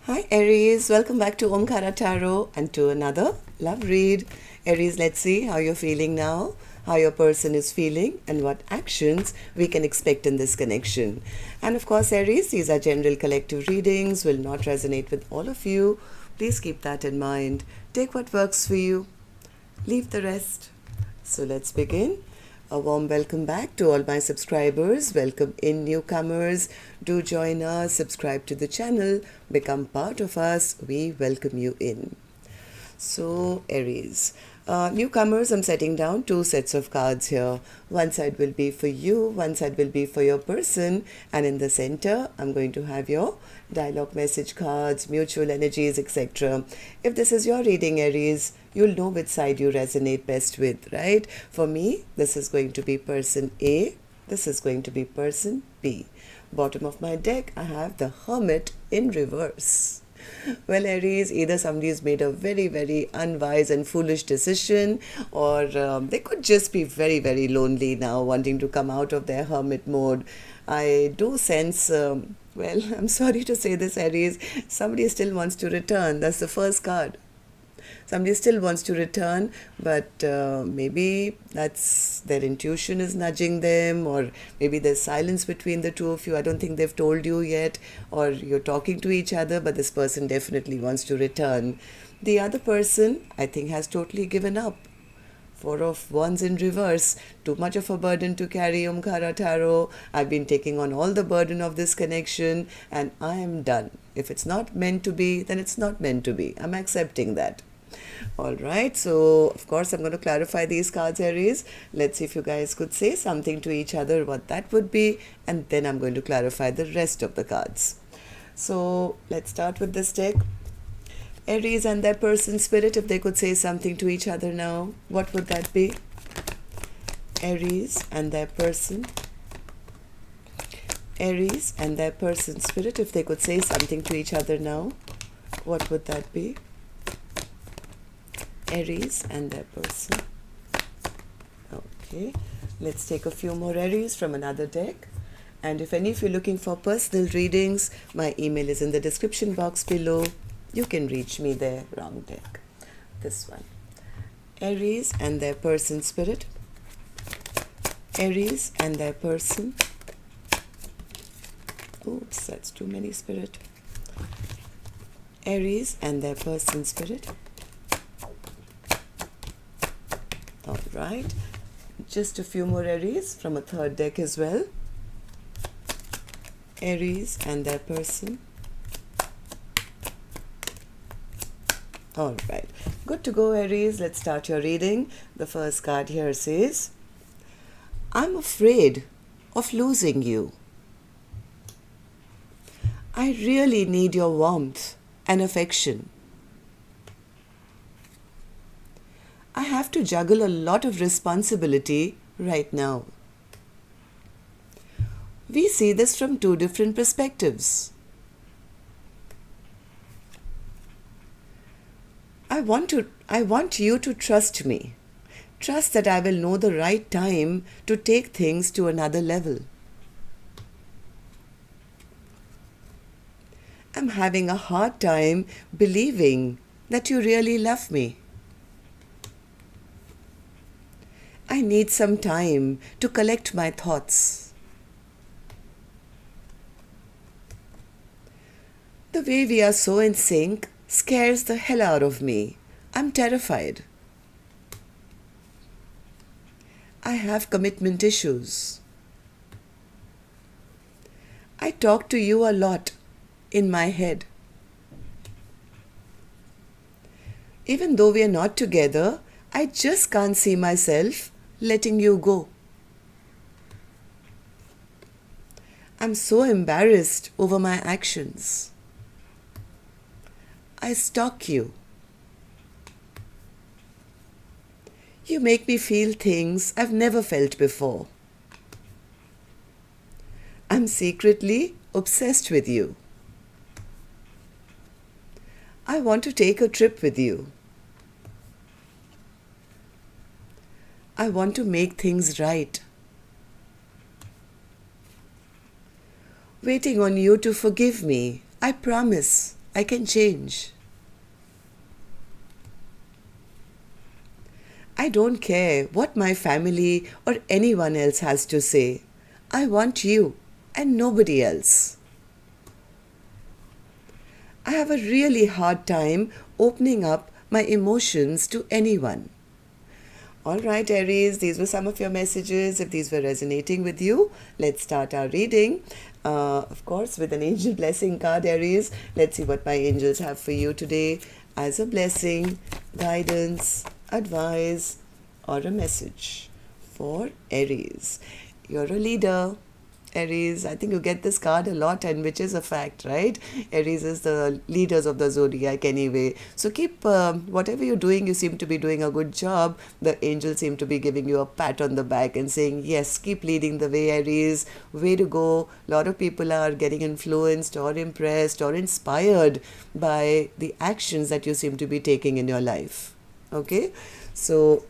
Hi Aries, welcome back to Omkaratarot and to another love read. Aries, let's see how you're feeling now, how your person is feeling and what actions we can expect in this connection. And of course Aries, these are general collective readings, will not resonate with all of you. Please keep that in mind. Take what works for you, leave the rest. So let's begin. A warm welcome back to all my subscribers. Welcome in newcomers. Do join us, subscribe to the channel, become part of us. We welcome you in. So Aries, newcomers, I'm setting down two sets of cards here. One side will be for you, one side will be for your person, and in the center I'm going to have your dialogue message cards, mutual energies, etc. If this is your reading, Aries, you'll know which side you resonate best with, right? For me, this is going to be person A, this is going to be person B. Bottom of my deck, I have the Hermit in reverse. Well, Aries, either somebody has made a very, very unwise and foolish decision, or they could just be very, very lonely now, wanting to come out of their hermit mode. I do sense, well, I'm sorry to say this, Aries, somebody still wants to return. That's the first card. Somebody still wants to return, but maybe that's their intuition is nudging them, or maybe there's silence between the two of you. I don't think they've told you yet, or you're talking to each other, but this person definitely wants to return. The other person, I think, has totally given up. Four of Wands in reverse. Too much of a burden to carry, Omkaratarot. I've been taking on all the burden of this connection, and I am done. If it's not meant to be, then it's not meant to be. I'm accepting that. All right, so of course I'm going to clarify these cards, Aries. Let's see if you guys could say something to each other, what that would be, and then I'm going to clarify the rest of the cards. So let's start with this deck. Aries and their person spirit, if they could say something to each other now, what would that be? Aries and their person. Aries and their person spirit, if they could say something to each other now, what would that be? Aries and their person. Okay, let's take a few more Aries from another deck. And if any of you are looking for personal readings, my email is in the description box below. You can reach me there. Wrong deck. This one. Aries and their person spirit. Aries and their person. Oops, that's too many spirit. Aries and their person spirit. All right, just a few more Aries from a third deck as well. Aries and their person. All right, good to go, Aries. Let's start your reading. The first card here says, I'm afraid of losing you. I really need your warmth and affection. I have to juggle a lot of responsibility right now. We see this from two different perspectives. I want you to trust me. Trust that I will know the right time to take things to another level. I'm having a hard time believing that you really love me. I need some time to collect my thoughts. The way we are so in sync scares the hell out of me. I'm terrified. I have commitment issues. I talk to you a lot in my head. Even though we are not together, I just can't see myself letting you go. I'm so embarrassed over my actions. I stalk you. You make me feel things I've never felt before. I'm secretly obsessed with you. I want to take a trip with you. I want to make things right. Waiting on you to forgive me. I promise I can change. I don't care what my family or anyone else has to say. I want you and nobody else. I have a really hard time opening up my emotions to anyone. All right, Aries, these were some of your messages. If these were resonating with you, let's start our reading. Of course, with an angel blessing card, Aries. Let's see what my angels have for you today as a blessing, guidance, advice, or a message for Aries. You're a leader, Aries. I think you get this card a lot, and which is a fact, right? Aries is the leaders of the zodiac anyway. So keep whatever you're doing, you seem to be doing a good job. The angels seem to be giving you a pat on the back and saying, yes, keep leading the way, Aries. Way to go. A lot of people are getting influenced or impressed or inspired by the actions that you seem to be taking in your life. Okay? So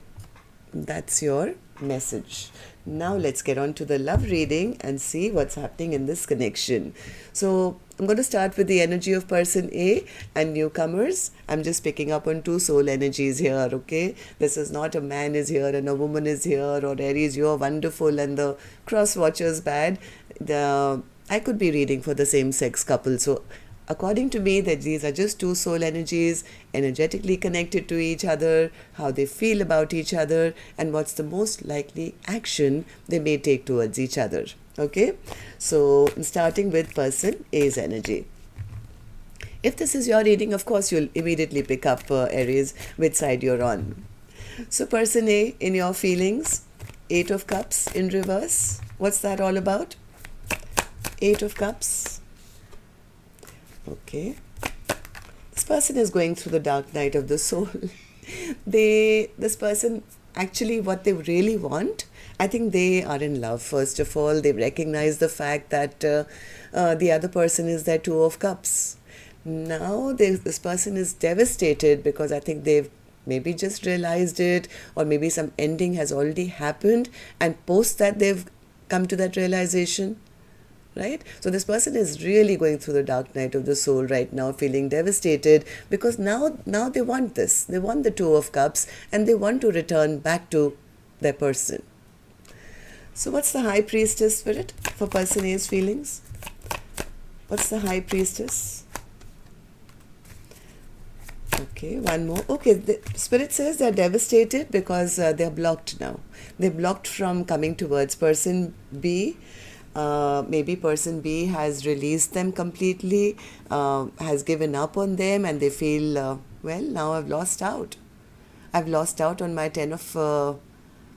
that's your message. Now let's get on to the love reading and see what's happening in this connection. So I'm going to start with the energy of person A and newcomers. I'm just picking up on two soul energies here, okay? This is not a man is here and a woman is here, or Aries, you're wonderful and the cross watcher's bad. I could be reading for the same sex couple. So according to me, that these are just two soul energies energetically connected to each other, how they feel about each other, and what's the most likely action they may take towards each other. Okay, so starting with person A's energy. If this is your reading, of course, you'll immediately pick up Aries, which side you're on. So person A, in your feelings, 8 of Cups in reverse. What's that all about? 8 of Cups. Okay. This person is going through the dark night of the soul. This person, actually what they really want, I think they are in love. First of all, they recognize the fact that the other person is their 2 of Cups. Now this person is devastated because I think they've maybe just realized it, or maybe some ending has already happened, and post that they've come to that realization. Right? So this person is really going through the dark night of the soul right now, feeling devastated because now they want this. They want the 2 of Cups and they want to return back to their person. So what's the High Priestess spirit for person A's feelings? What's the High Priestess? Okay, one more. Okay, the spirit says they're devastated because they're blocked now. They're blocked from coming towards person B. Maybe person B has released them completely, has given up on them, and they feel, well, now I've lost out. I've lost out on my 10 of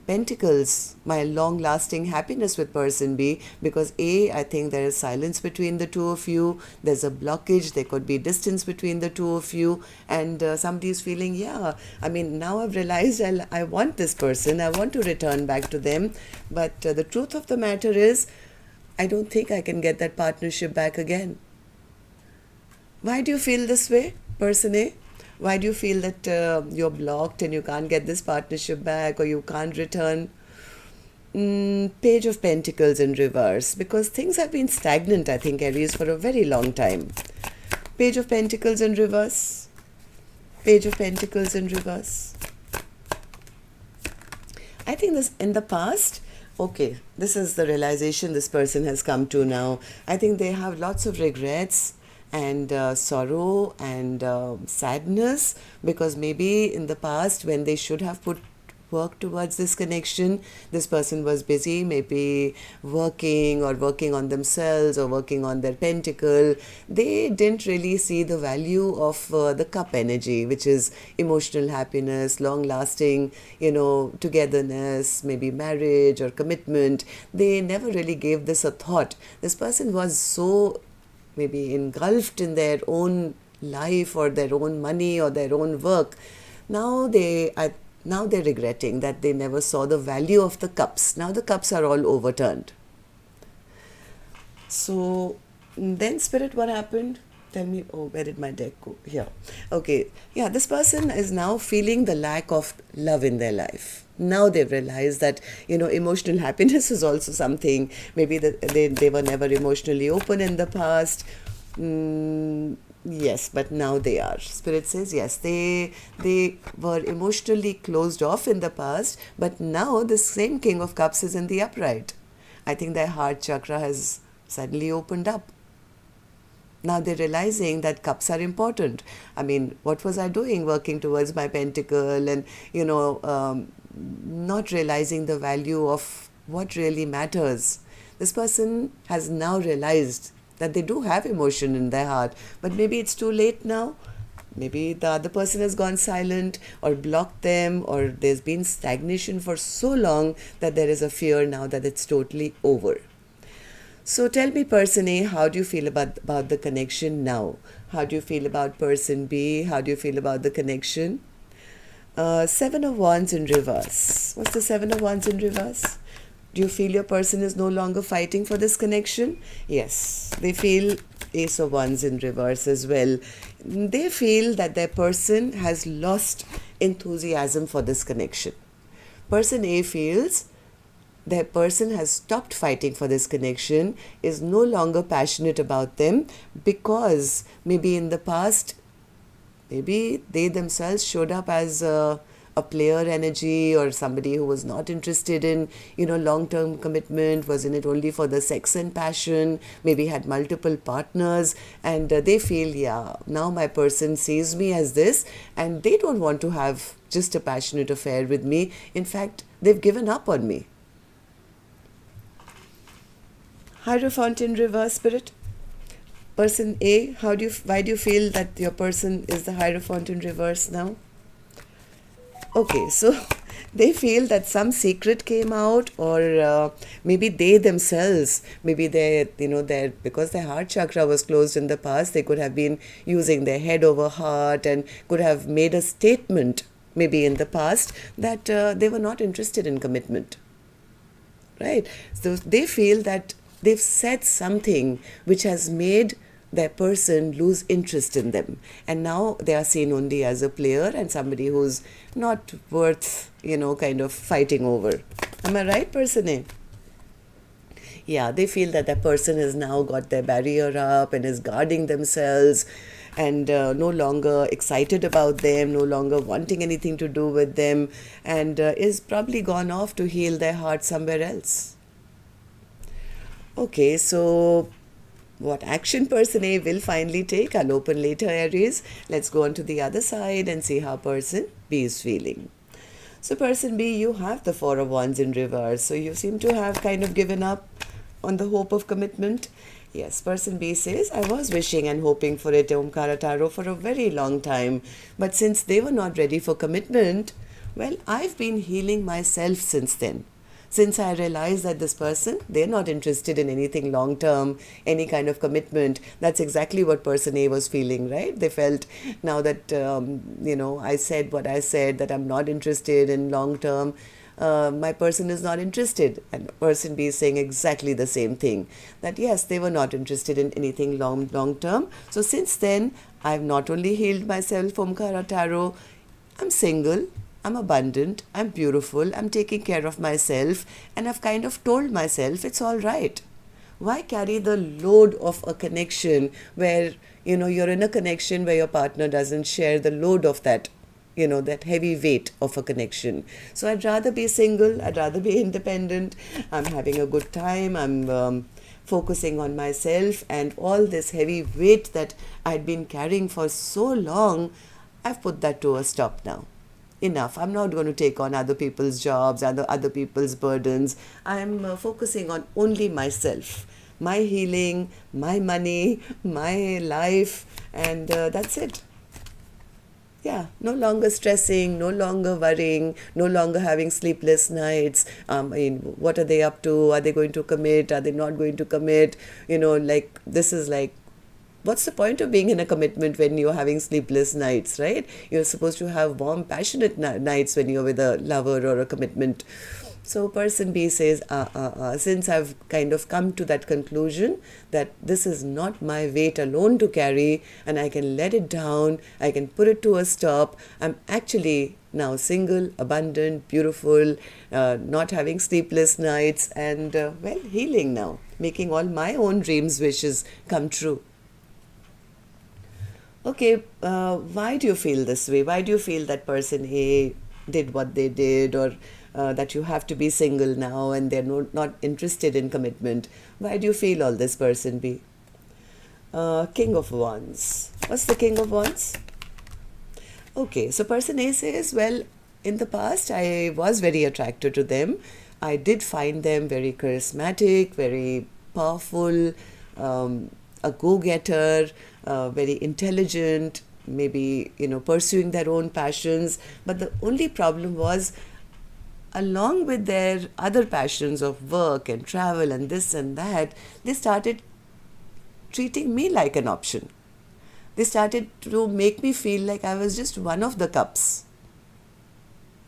Pentacles, my long-lasting happiness with person B, because A, I think there is silence between the two of you. There's a blockage. There could be distance between the two of you, and somebody's feeling, yeah, I mean, now I've realized I want this person. I want to return back to them, but the truth of the matter is, I don't think I can get that partnership back again. Why do you feel this way, person A? Why do you feel that you're blocked and you can't get this partnership back, or you can't return? Page of Pentacles in reverse, because things have been stagnant, I think, Aries, for a very long time. Page of Pentacles in reverse. Page of Pentacles in reverse. I think this in the past, okay, this is the realization this person has come to now. I think they have lots of regrets and sorrow and sadness, because maybe in the past when they should have put work towards this connection, this person was busy, maybe working on themselves or working on their pentacle. They didn't really see the value of the cup energy, which is emotional happiness, long-lasting, togetherness, maybe marriage or commitment. They never really gave this a thought. This person was so maybe engulfed in their own life or their own money or their own work. Now they're regretting that they never saw the value of the cups. Now the cups are all overturned. So then, Spirit, what happened? Tell me, where did my deck go? Here. Okay. Yeah, this person is now feeling the lack of love in their life. Now they've realized that, emotional happiness is also something. Maybe they were never emotionally open in the past. Yes, but now they are. Spirit says yes, they were emotionally closed off in the past, but now the same King of Cups is in the upright. I think their heart chakra has suddenly opened up. Now they're realizing that cups are important. I mean, what was I doing working towards my pentacle and, not realizing the value of what really matters. This person has now realized that they do have emotion in their heart, but maybe it's too late now. Maybe the other person has gone silent or blocked them, or there's been stagnation for so long that there is a fear now that it's totally over. So tell me, person A, how do you feel about the connection now? How do you feel about person B? How do you feel about the connection? Seven of Wands in reverse. What's the Seven of Wands in reverse? Do you feel your person is no longer fighting for this connection? Yes, they feel Ace of Wands in reverse as well. They feel that their person has lost enthusiasm for this connection. Person A feels their person has stopped fighting for this connection, is no longer passionate about them because maybe in the past, maybe they themselves showed up as a player energy or somebody who was not interested in, long-term commitment, was in it only for the sex and passion, maybe had multiple partners, and they feel, yeah, now my person sees me as this and they don't want to have just a passionate affair with me. In fact, they've given up on me. Hierophant in reverse, Spirit. Person A, why do you feel that your person is the Hierophant in reverse now? Okay, so they feel that some secret came out, or maybe they themselves, maybe because their heart chakra was closed in the past, they could have been using their head over heart and could have made a statement maybe in the past that they were not interested in commitment. Right? So they feel that they've said something which has made their person lose interest in them. And now they are seen only as a player and somebody who's not worth, kind of fighting over. Am I right, person A? Yeah, they feel that that person has now got their barrier up and is guarding themselves and no longer excited about them, no longer wanting anything to do with them, and is probably gone off to heal their heart somewhere else. Okay, so what action person A will finally take, I'll open later, Aries. Let's go on to the other side and see how person B is feeling. So person B, you have the Four of Wands in reverse. So you seem to have kind of given up on the hope of commitment. Yes, person B says, I was wishing and hoping for it, Omkaratarot, for a very long time. But since they were not ready for commitment, well, I've been healing myself since then. Since I realized that this person, they're not interested in anything long-term, any kind of commitment. That's exactly what person A was feeling, right? They felt now that, I said what I said, that I'm not interested in long-term. My person is not interested. And person B is saying exactly the same thing. That yes, they were not interested in anything long-term. So since then, I've not only healed myself, Omkaratarot, I'm single. I'm abundant, I'm beautiful, I'm taking care of myself, and I've kind of told myself it's all right. Why carry the load of a connection where, you're in a connection where your partner doesn't share the load of that, that heavy weight of a connection. So I'd rather be single, I'd rather be independent, I'm having a good time, I'm focusing on myself, and all this heavy weight that I'd been carrying for so long, I've put that to a stop now. Enough. I'm not going to take on other people's jobs, other people's burdens. I'm focusing on only myself, my healing, my money, my life, and that's it. Yeah, no longer stressing, no longer worrying, no longer having sleepless nights. What are they up to? Are they going to commit? Are they not going to commit? This is like, what's the point of being in a commitment when you're having sleepless nights, right? You're supposed to have warm, passionate nights when you're with a lover or a commitment. So person B says, since I've kind of come to that conclusion that this is not my weight alone to carry and I can let it down, I can put it to a stop, I'm actually now single, abundant, beautiful, not having sleepless nights, and healing now, making all my own dreams, wishes come true. Okay, why do you feel this way? Why do you feel that person A did what they did, or that you have to be single now and they're not interested in commitment? Why do you feel all this, person B? King of Wands. What's the King of Wands? Okay, so person A says, well, in the past I was very attracted to them. I did find them very charismatic, very powerful, a go-getter, very intelligent, maybe, pursuing their own passions. But the only problem was, along with their other passions of work and travel and this and that, they started treating me like an option. They started to make me feel like I was just one of the cups.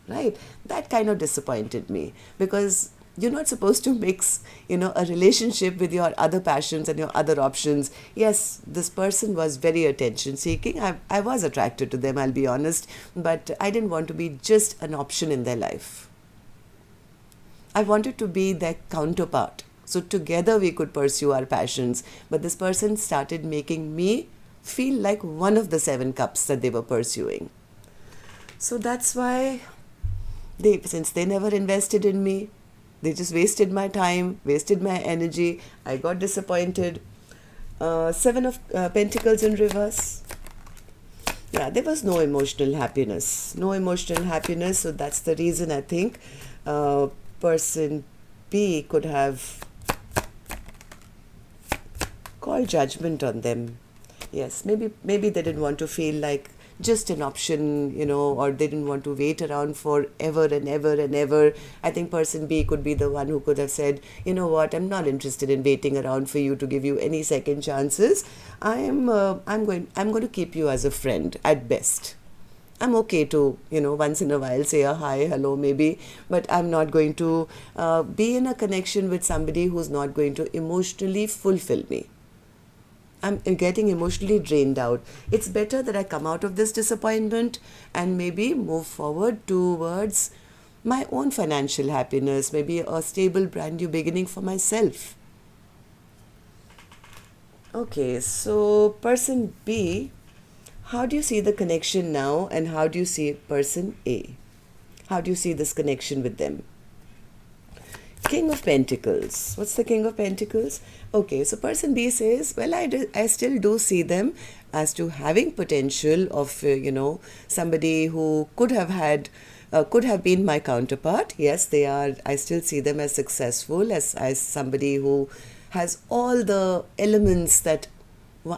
Right? That kind of disappointed me, because you're not supposed to mix, a relationship with your other passions and your other options. Yes, this person was very attention seeking. I was attracted to them, I'll be honest, but I didn't want to be just an option in their life. I wanted to be their counterpart. So together we could pursue our passions. But this person started making me feel like one of the 7 cups that they were pursuing. So that's why since they never invested in me, they just wasted my time, wasted my energy. I got disappointed. 7 of Pentacles in reverse. Yeah, there was no emotional happiness. No emotional happiness. So that's the reason I think person B could have called judgment on them. Yes, maybe they didn't want to feel like just an option, or they didn't want to wait around forever and ever and ever. I think person B could be the one who could have said, you know what, I'm not interested in waiting around for you to give you any second chances. I'm going to keep you as a friend at best. I'm okay to, once in a while say a hi, hello maybe, but I'm not going to be in a connection with somebody who's not going to emotionally fulfill me. I'm getting emotionally drained out. It's better that I come out of this disappointment and maybe move forward towards my own financial happiness, maybe a stable brand new beginning for myself. Okay, so person B, how do you see the connection now, and how do you see person A? How do you see this connection with them? King of Pentacles. What's the King of Pentacles? Okay, so person B says, well, I still do see them as to having potential of, somebody who could have been my counterpart. Yes, they are. I still see them as successful, as somebody who has all the elements that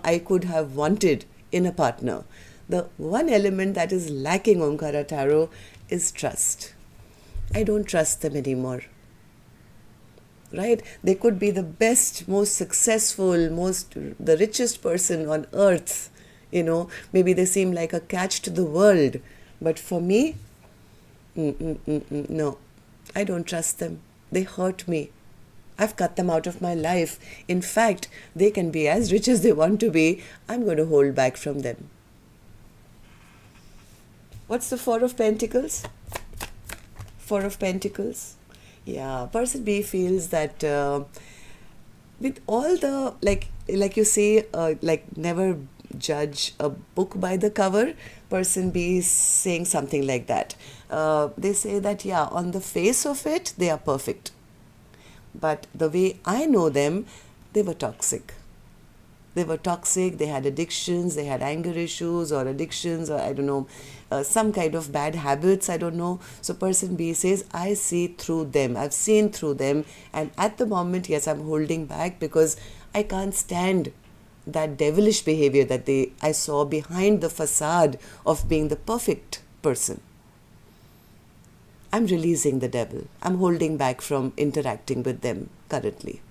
I could have wanted in a partner. The one element that is lacking, Omkaratarot, is trust. I don't trust them anymore. Right? They could be the best, most successful, the richest person on earth. Maybe they seem like a catch to the world. But for me, no, I don't trust them. They hurt me. I've cut them out of my life. In fact, they can be as rich as they want to be. I'm going to hold back from them. What's the Four of Pentacles? Four of Pentacles. Yeah, person B feels that with all the, like you say, never judge a book by the cover. Person B is saying something like that. They say that, yeah, on the face of it, they are perfect. But the way I know them, they were toxic. They were toxic, they had addictions, they had anger issues or addictions, or I don't know, some kind of bad habits, I don't know. So person B says, I see through them, I've seen through them, and at the moment, yes, I'm holding back because I can't stand that devilish behavior that I saw behind the facade of being the perfect person. I'm releasing the devil. I'm holding back from interacting with them currently.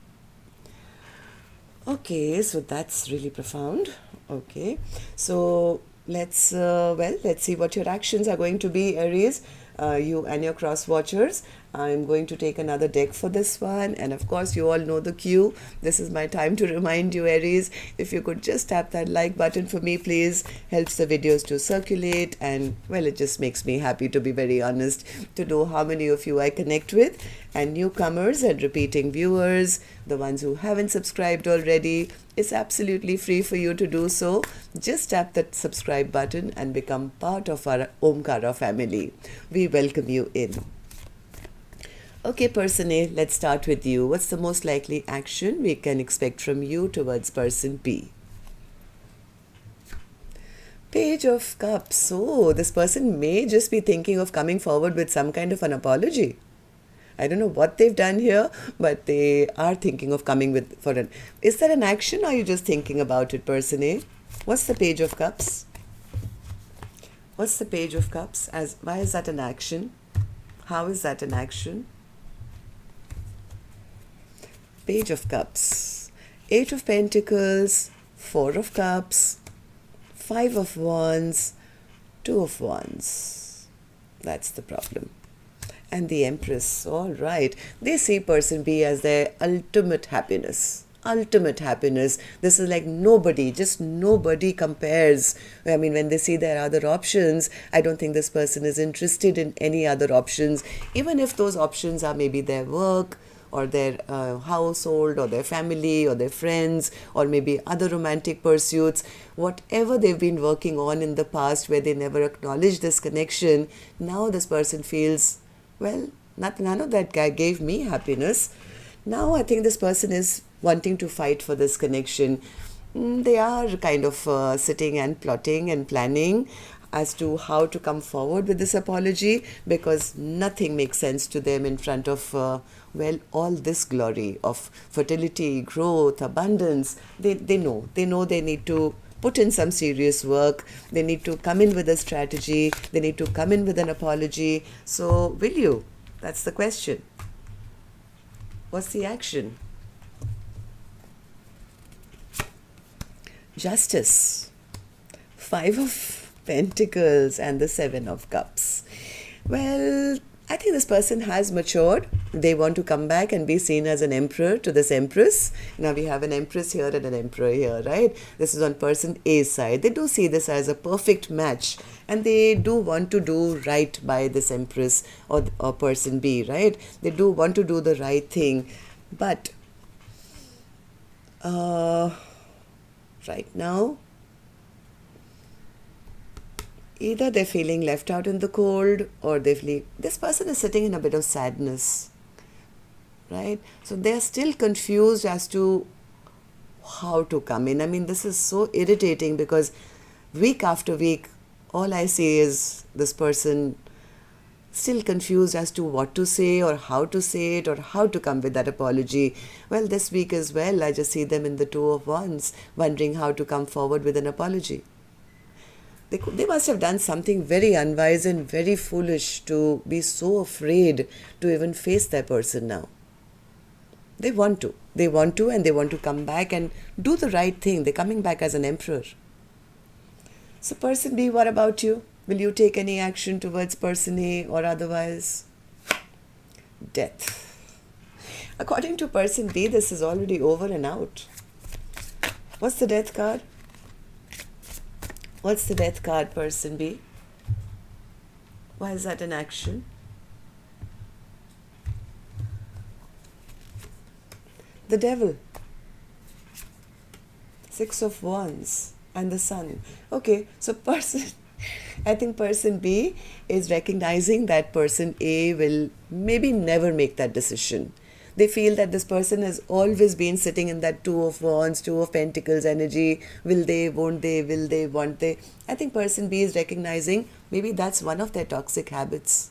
Okay, so that's really profound. Okay, so let's see what your actions are going to be, Aries, you and your cross watchers. I'm going to take another deck for this one, and of course you all know the cue. This is my time to remind you, Aries, if you could just tap that like button for me, please. Helps the videos to circulate, and well, it just makes me happy, to be very honest, to know how many of you I connect with, and newcomers and repeating viewers, the ones who haven't subscribed already. It's absolutely free for you to do so. Just tap that subscribe button and become part of our Omkara family. We welcome you in. Okay, person A, let's start with you. What's the most likely action we can expect from you towards person B? Page of Cups. Oh, this person may just be thinking of coming forward with some kind of an apology. I don't know what they've done here, but they are thinking of coming with for an. Is that an action, or are you just thinking about it, person A? What's the Page of Cups? What's the Page of Cups? Why is that an action? How is that an action? Page of Cups, 8 of Pentacles, 4 of Cups, 5 of Wands, 2 of Wands. That's the problem. And the Empress. All right. They see person B as their ultimate happiness. Ultimate happiness. This is like nobody, just nobody compares. I mean, when they see their other options, I don't think this person is interested in any other options, even if those options are maybe their work, or their household, or their family, or their friends, or maybe other romantic pursuits. Whatever they've been working on in the past where they never acknowledged this connection, now this person feels, well, none of that guy gave me happiness. Now I think this person is wanting to fight for this connection. They are kind of sitting and plotting and planning as to how to come forward with this apology, because nothing makes sense to them in front of, well, all this glory of fertility, growth, abundance. They know they need to put in some serious work. They need to come in with a strategy. They need to come in with an apology. So will you? That's the question. What's the action? Justice. 5 of Pentacles and the 7 of Cups. Well, I think this person has matured. They want to come back and be seen as an emperor to this empress. Now we have an empress here and an emperor here, right? This is on person A's side. They do see this as a perfect match, and they do want to do right by this empress or person B, right? They do want to do the right thing. But right now, either they're feeling left out in the cold, or this person is sitting in a bit of sadness, right? So they're still confused as to how to come in. I mean, this is so irritating, because week after week, all I see is this person still confused as to what to say, or how to say it, or how to come with that apology. Well, this week as well, I just see them in the 2 of Wands, wondering how to come forward with an apology. They must have done something very unwise and very foolish to be so afraid to even face their person now. They want to, and they want to come back and do the right thing. They're coming back as an emperor. So person B, what about you? Will you take any action towards person A or otherwise? Death. According to person B, this is already over and out. What's the Death card? What's the Death card, person B? Why is that an action? The Devil. 6 of Wands and the Sun. Okay, so I think person B is recognizing that person A will maybe never make that decision. They feel that this person has always been sitting in that 2 of Wands, 2 of Pentacles energy. Will they, won't they, will they, won't they? I think person B is recognizing maybe that's one of their toxic habits,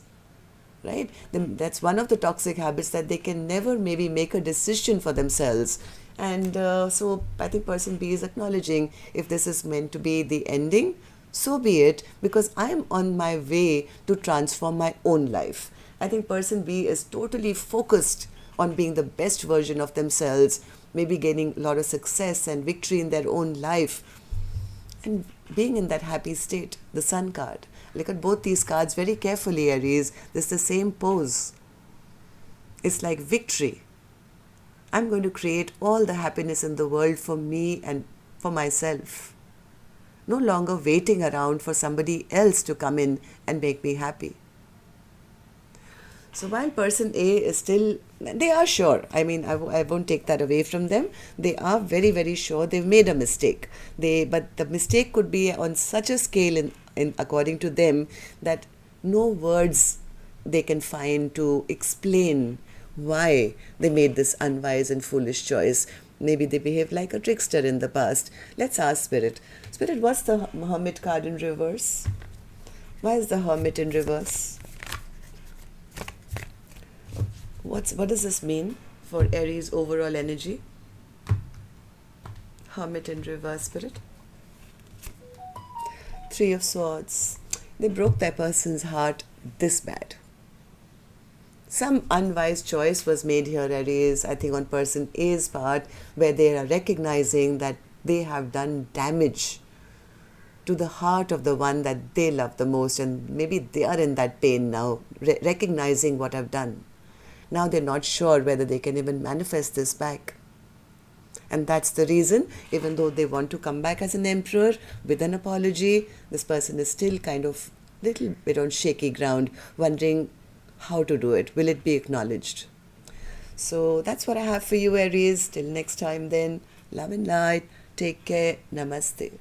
right? That's one of the toxic habits, that they can never maybe make a decision for themselves. And so I think person B is acknowledging, if this is meant to be the ending, so be it, because I'm on my way to transform my own life. I think person B is totally focused on being the best version of themselves, maybe gaining a lot of success and victory in their own life, and being in that happy state. The Sun card. Look at both these cards very carefully, Aries. This is the same pose. It's like victory. I'm going to create all the happiness in the world for me and for myself. No longer waiting around for somebody else to come in and make me happy. So while person A is still, they are sure. I mean, I won't take that away from them. They are very, very sure they've made a mistake. But the mistake could be on such a scale in according to them that no words they can find to explain why they made this unwise and foolish choice. Maybe they behaved like a trickster in the past. Let's ask Spirit. Spirit, what's the Hermit card in reverse? Why is the Hermit in reverse? What does this mean for Aries overall energy? Hermit in reverse, Spirit. Three of Swords. They broke their person's heart this bad. Some unwise choice was made here, Aries, I think on person A's part, where they are recognizing that they have done damage to the heart of the one that they love the most, and maybe they are in that pain now, recognizing what I've done. Now they're not sure whether they can even manifest this back. And that's the reason, even though they want to come back as an emperor with an apology, this person is still kind of little bit on shaky ground, wondering how to do it. Will it be acknowledged? So that's what I have for you, Aries. Till next time then, love and light. Take care. Namaste.